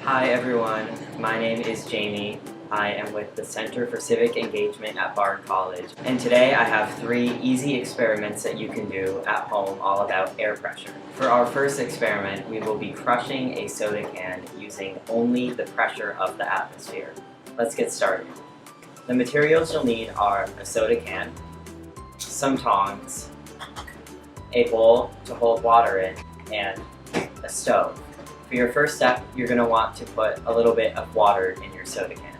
Hi everyone, my name is Jamie. I am with the Center for Civic Engagement at Bard College, and today I have 3 easy experiments that you can do at home all about air pressure. For our first experiment, we will be crushing a soda can using only the pressure of the atmosphere. Let's get started. The materials you'll need are a soda can, some tongs, a bowl to hold water in, and a stove. For your first step, you're going to want to put a little bit of water in your soda can.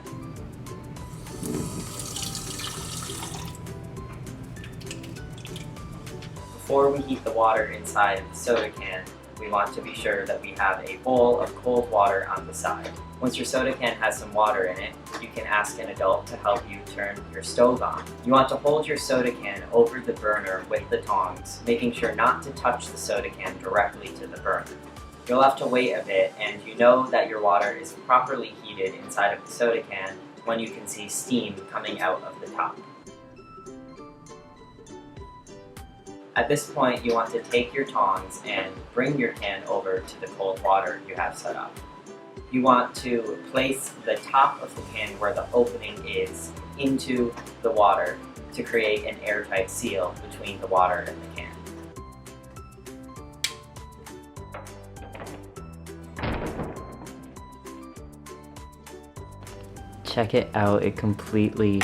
Before we heat the water inside of the soda can, we want to be sure that we have a bowl of cold water on the side. Once your soda can has some water in it, you can ask an adult to help you turn your stove on. You want to hold your soda can over the burner with the tongs, making sure not to touch the soda can directly to the burner. You'll have to wait a bit, and you know that your water is properly heated inside of the soda can when you can see steam coming out of the top. At this point, you want to take your tongs and bring your can over to the cold water you have set up. You want to place the top of the can where the opening is into the water to create an airtight seal between the water and the can. Check it out, it completely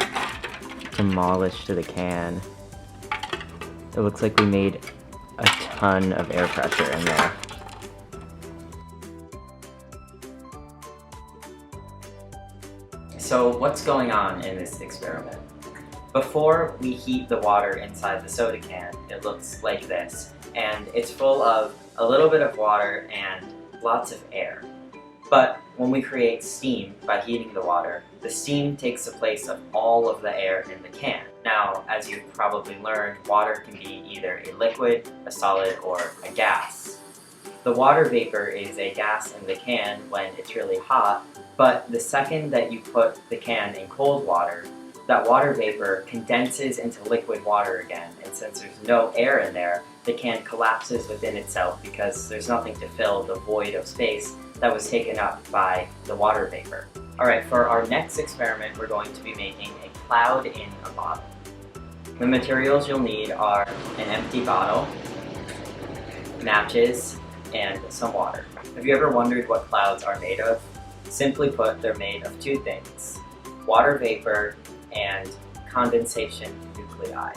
demolished the can. It looks like we made a ton of air pressure in there. So what's going on in this experiment? Before we heat the water inside the soda can, it looks like this, and it's full of a little bit of water and lots of air. But when we create steam by heating the water, the steam takes the place of all of the air in the can. Now, as you've probably learned, water can be either a liquid, a solid, or a gas. The water vapor is a gas in the can when it's really hot, but the second that you put the can in cold water, that water vapor condenses into liquid water again, and since there's no air in there, the can collapses within itself because there's nothing to fill the void of space that was taken up by the water vapor. Alright, for our next experiment, we're going to be making a cloud in a bottle. The materials you'll need are an empty bottle, matches, and some water. Have you ever wondered what clouds are made of? Simply put, they're made of 2 things: water vapor and condensation nuclei.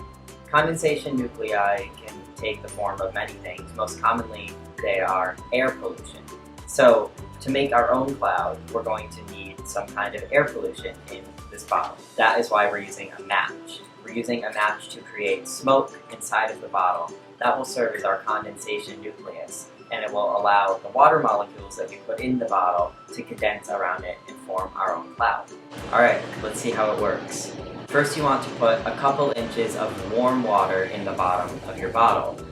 Condensation nuclei can take the form of many things. Most commonly, they are air pollution. So, to make our own cloud, we're going to need some kind of air pollution in this bottle. That is why we're using a match. We're using a match to create smoke inside of the bottle. That will serve as our condensation nucleus, and it will allow the water molecules that we put in the bottle to condense around it and form our own cloud. Alright, let's see how it works. First, you want to put a couple inches of warm water in the bottom of your bottle.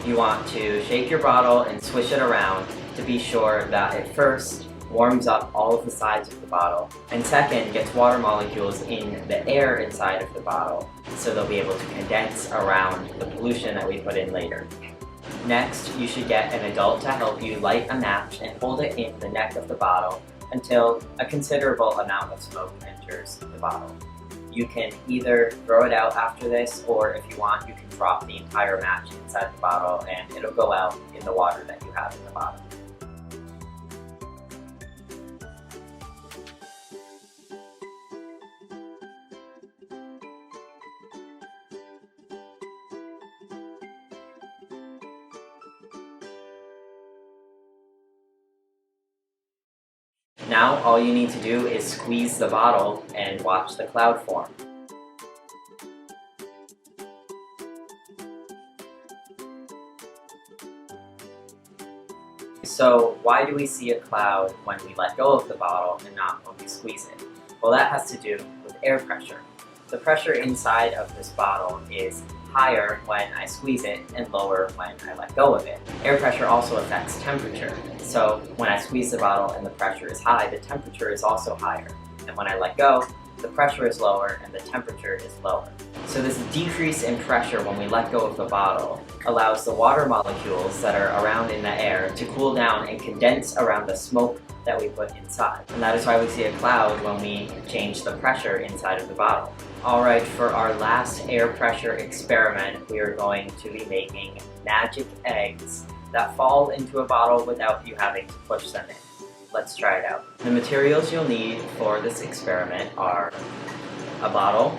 You want to shake your bottle and swish it around to be sure that it first warms up all of the sides of the bottle, and second gets water molecules in the air inside of the bottle so they'll be able to condense around the pollution that we put in later. Next, you should get an adult to help you light a match and hold it in the neck of the bottle until a considerable amount of smoke enters the bottle. You can either throw it out after this, or if you want, you can drop the entire match inside the bottle and it'll go out in the water that you have in the bottle. Now, all you need to do is squeeze the bottle and watch the cloud form. So, why do we see a cloud when we let go of the bottle and not when we squeeze it? Well, that has to do with air pressure. The pressure inside of this bottle is higher when I squeeze it and lower when I let go of it. Air pressure also affects temperature. So when I squeeze the bottle and the pressure is high, the temperature is also higher. And when I let go, the pressure is lower and the temperature is lower. So this decrease in pressure when we let go of the bottle allows the water molecules that are around in the air to cool down and condense around the smoke that we put inside. And that is why we see a cloud when we change the pressure inside of the bottle. Alright, for our last air pressure experiment, we are going to be making magic eggs that fall into a bottle without you having to push them in. Let's try it out. The materials you'll need for this experiment are a bottle,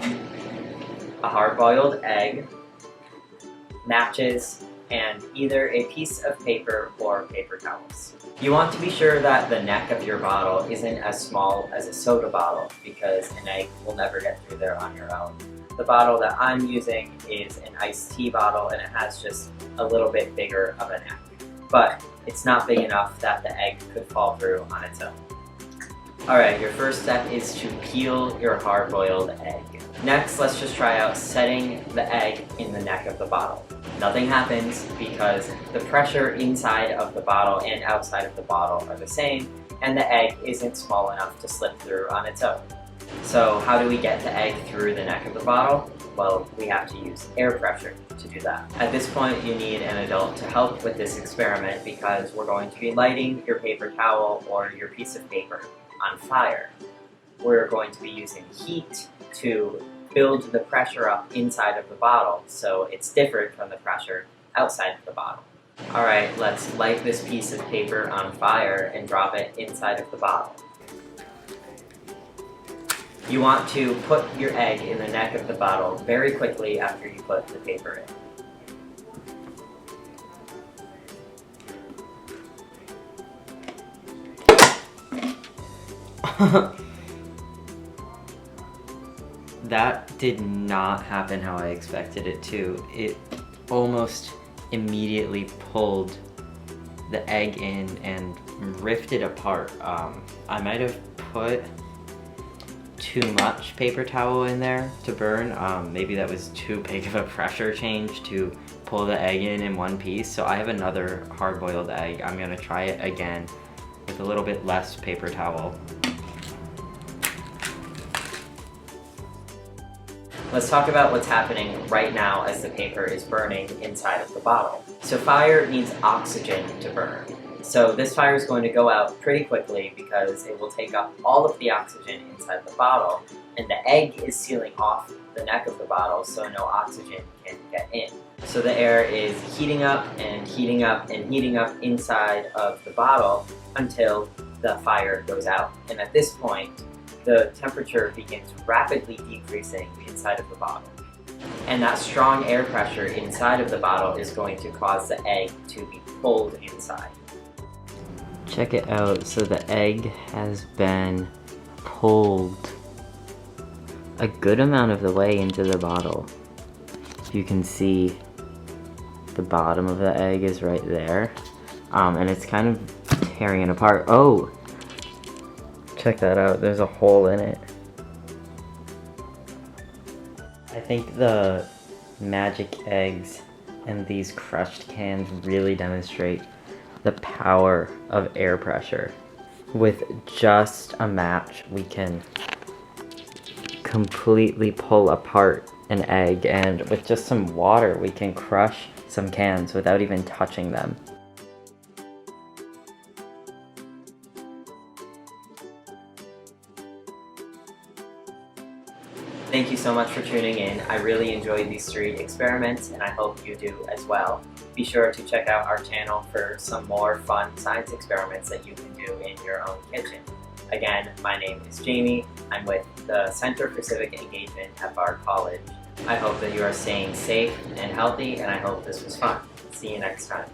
a hard-boiled egg, matches, and either a piece of paper or paper towels. You want to be sure that the neck of your bottle isn't as small as a soda bottle because an egg will never get through there on your own. The bottle that I'm using is an iced tea bottle and it has just a little bit bigger of a neck. But it's not big enough that the egg could fall through on its own. Alright, your first step is to peel your hard-boiled egg. Next, let's just try out setting the egg in the neck of the bottle. Nothing happens because the pressure inside of the bottle and outside of the bottle are the same, and the egg isn't small enough to slip through on its own. So how do we get the egg through the neck of the bottle? Well, we have to use air pressure to do that. At this point, you need an adult to help with this experiment because we're going to be lighting your paper towel or your piece of paper on fire. We're going to be using heat to build the pressure up inside of the bottle so it's different from the pressure outside of the bottle. Alright, let's light this piece of paper on fire and drop it inside of the bottle. You want to put your egg in the neck of the bottle very quickly after you put the paper in. That did not happen how I expected it to. It almost immediately pulled the egg in and ripped it apart. I might have put too much paper towel in there to burn. Maybe that was too big of a pressure change to pull the egg in one piece. So I have another hard-boiled egg. I'm gonna try it again with a little bit less paper towel. Let's talk about what's happening right now as the paper is burning inside of the bottle. So fire needs oxygen to burn. So this fire is going to go out pretty quickly because it will take up all of the oxygen inside the bottle, and the egg is sealing off the neck of the bottle so no oxygen can get in. So the air is heating up and heating up and heating up inside of the bottle until the fire goes out. And at this point, the temperature begins rapidly decreasing inside of the bottle. And that strong air pressure inside of the bottle is going to cause the egg to be pulled inside. Check it out. So the egg has been pulled a good amount of the way into the bottle. You can see the bottom of the egg is right there. And it's kind of tearing it apart. Oh! Check that out, there's a hole in it. I think the magic eggs and these crushed cans really demonstrate the power of air pressure. With just a match, we can completely pull apart an egg, and with just some water, we can crush some cans without even touching them. Thank you so much for tuning in. I really enjoyed these 3 experiments and I hope you do as well. Be sure to check out our channel for some more fun science experiments that you can do in your own kitchen. Again, my name is Jamie. I'm with the Center for Civic Engagement at Bard College. I hope that you are staying safe and healthy, and I hope this was fun. See you next time.